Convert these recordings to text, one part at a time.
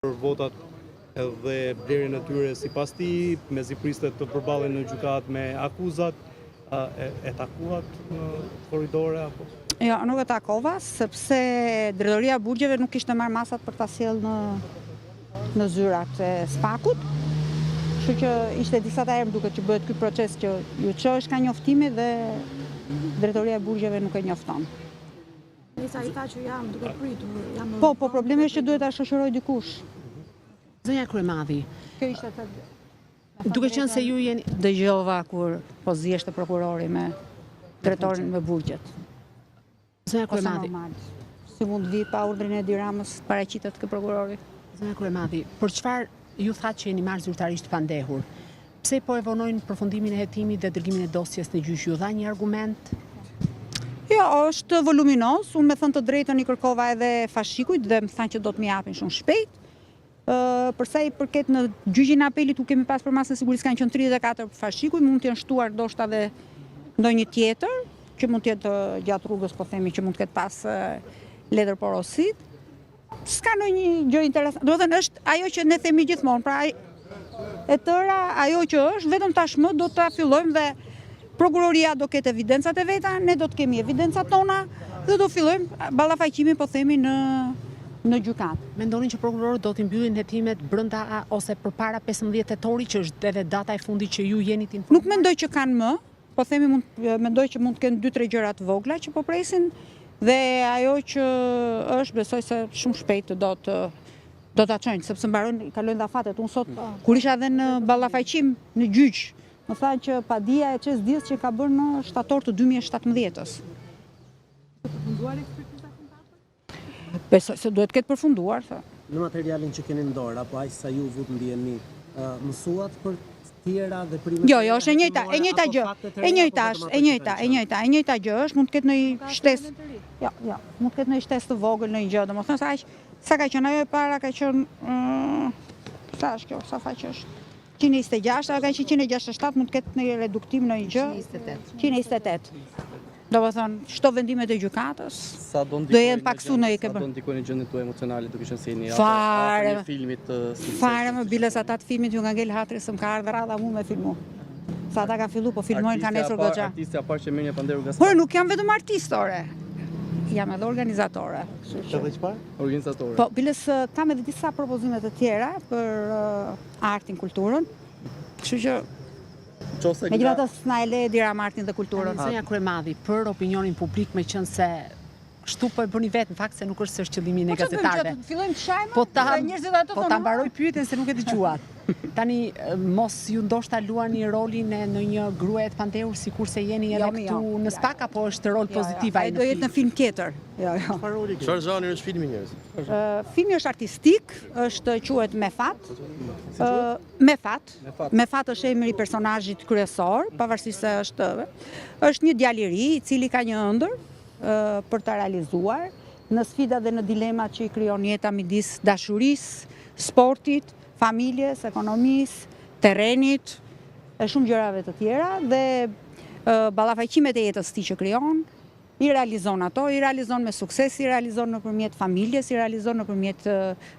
për votat edhe blerjen e tyre sipas tij, mezi pristet të përballen në gjykat me akuzat, e takuat në korridore apo? Jo, nuk e takova, sepse Drejtoria e Burgjeve nuk kishte marrë masat për ta sjellë në zyrat e Spakut. Kështu që ishte disa të herë duket që bëhet ky proces që ju çohesh ka njoftime dhe Drejtoria e Burgjeve nuk e njofton. Nisa i tha që jam duke pritur. Po, problemi është që duhet ta shoqëroj dikush. Zonja Kryemadhi, Kjo ishte duke qenë se ju jeni... Dëgjova kur po zgjeshte prokurori me drejtorin me burgjet. Zonja Ose Kryemadhi, normal. Si mund vi pa urdhrin e Edi Ramës paraqitet kë prokurori? Zonja Kryemadhi, për çfarë ju thatë që jeni marrë zyrtarisht pandehur? Pse po e vonojnë përfundimin e hetimit dhe dërgimin e dosjes në gjyq? Ju dha një argument? Jo, është voluminoz. Unë me thënë të drejtën i kërkova edhe fashikujt dhe më thanë që do të më japin shumë shpejt. Përsa i përket në gjyqin e apelit ku kemi pas për masën e sigurisë kanë qenë 34 fashikuj, mund të jenë shtuar ndoshta dhe ndonjë tjetër, që mund të jetë gjatë rrugës, po themi që mund të ketë pas letër porosit. S'ka ndonjë gjë interesante. Do të thënë është ajo që ne themi gjithmonë, pra e tëra ajo që është, vetëm tashmë do ta fillojmë dhe prokuroria do ketë evidencat e veta, ne do të kemi evidencat tona dhe do fillojmë ballafaqimin, po themi në gjykat. Mendonin që prokurorët do t'i mbyllin hetimet brenda ose përpara 15 tetorit, që është edhe data e fundit që ju jeni të informuar? Nuk mendoj që kanë më, po themi mendoj që mund të kenë 2-3 gjëra të vogla që po presin dhe ajo që është besoj se shumë shpejt do ta çojnë, sepse mbarojnë kalojnë afatet. Unë sot kur isha edhe në ballafaqim në gjyq, më thanë që padia e çes-dies që ka bërë në shtator të 2017-s. Besoj se duhet ketë përfunduar. Në materialin që keni në dorë, apo aq sa ju vut ndjeni, mësuat për tjera dhe primet? Jo, është e njëjta gjë. E njëjta gjë është, mund të ketë ndonjë shtesë. Jo, mund të ketë ndonjë shtesë të vogël në një gjë, domethënë sa ka qenë ajo e para ka qenë sa është kjo, sa faq është? 126, ajo ka qenë 167, mund të ketë një reduktim në një gjë. 128. Do të thonë, çdo vendimet e gjykatës do jenë paksu në Sa do ndikojnë gjendjen tuaj emocionale duke qenë se jeni Fare. Një filmit të Fare më biles ata të filmit ju nga ngel hatri së më ka ardhur radha mu me filmu. Sa ata ka fillu, po filmojnë ka nesër goxha. Artistja parë që merr një pandehur nga Por nuk jam vetëm artistore. Jam edhe organizatore. Edhe çfarë? Organizatore. Po, biles kam edhe disa propozime të tjera për artin, kulturën. Kështu që megjithatë s'na e le Edi Rama artin dhe kulturën. Zonja Kryemadhi, për opinionin publik, me qenë se kështu po e bëni vetë, në fakt se nuk është se është qëllimi në gazetarëve. Fillojmë të shajmë, Po ta mbaroj pyetjen se nuk e dëgjuat. Tani mos ju ndoshta luani rolin e në një grue të pandehur sikurse jeni edhe këtu në Spak, apo është rol pozitiv ai? Ai do jetë në film tjetër. Jo. Çfarë zhanri është filmi njerëz? Filmi është artistik, quhet Mefat. Mefat është emri i personazhit kryesor, pavarësisht se është një djalë i ri i cili ka një ëndër për ta realizuar në sfida dhe në dilemat që i krijon jeta midis dashurisë, sportit, familjes, ekonomisë, terrenit, e shumë gjërave të tjera dhe ballafaqimet e jetës tij që krijon, i realizon ato, i realizon me sukses, i realizon nëpërmjet familjes, i realizon nëpërmjet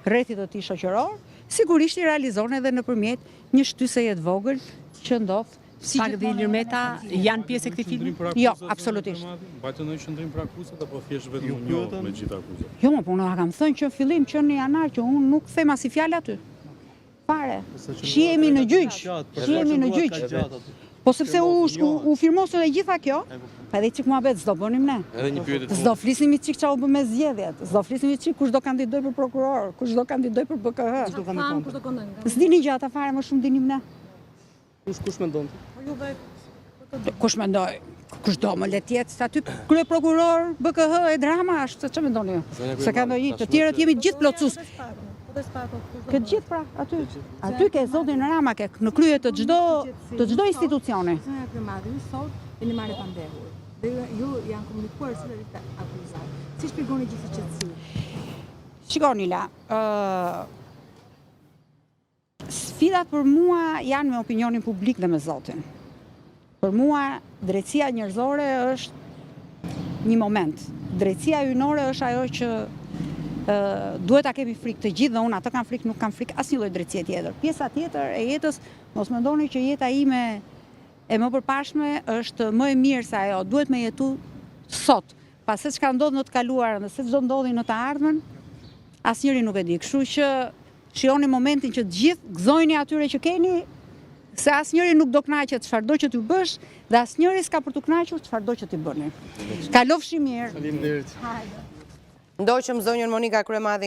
rrethit të tij shoqëror, sigurisht i realizon edhe nëpërmjet një shtyseje të vogël që ndodh. Spak dhe Ilir Meta janë pjesë e këtij filmi? Jo, absolutisht. Mbajtë në qëndrim për akuzat apo thjesht vetëm një me gjithë akuzat? Jo, po unë kam thënë që fillim që në janar që unë nuk them asnjë fjalë aty. Fare. Shihemi në gjyq. Po sepse u firmosën e gjitha kjo, pa edhe çik muhabet s'do bënim ne. Edhe një pyetje. S'do flisnim çik çau bë me zgjedhjet. S'do flisnim çik kush do kandidoj për prokuror, kush do kandidoj për BKH. Kush do kandidoj? S'dini gjë ata fare, më shumë dinim ne. Kush mendon? Kush mendoj? Kush do më le të jetë aty krye prokuror BKH e drama është, ç'më mendoni ju? Se ka ndonjë, të tjerët jemi gjithë plotësues. Këtë gjithë pra, aty ke zotin Rama, ke në krye të çdo institucioni. Zonja Kryemadhi, ju sot jeni marrë pandehur. Dhe ju janë komunikuar sërish akuzat. Si shpjegoni gjithë qetësi? Shikoni la, sfidat për mua janë me opinionin publik dhe me Zotin. Për mua, drejtësia njerëzore është një moment. Drejtësia hyjnore është ajo që duhet ta kemi frikë të gjithë dhe unë atë kam frikë, nuk kam frikë asnjë lloj drejtësie tjetër. Pjesa tjetër e jetës, mos mendoni që jeta ime e më përpashme është më e mirë se ajo, duhet me jetu sot. Pas se çka ndodh në të kaluarën dhe se çdo ndodhi në të ardhmen, asnjëri nuk e di. Kështu që shihoni momentin që të gjithë gëzojni atyre që keni, se asnjëri nuk do kënaqet çfarëdo që t'ju bësh dhe asnjëri s'ka për t'u kënaqur çfarëdo që t'i bëni. Kalofshi mirë. Faleminderit. Hajde. Ndoqëm zonjën Monika Kryemadhi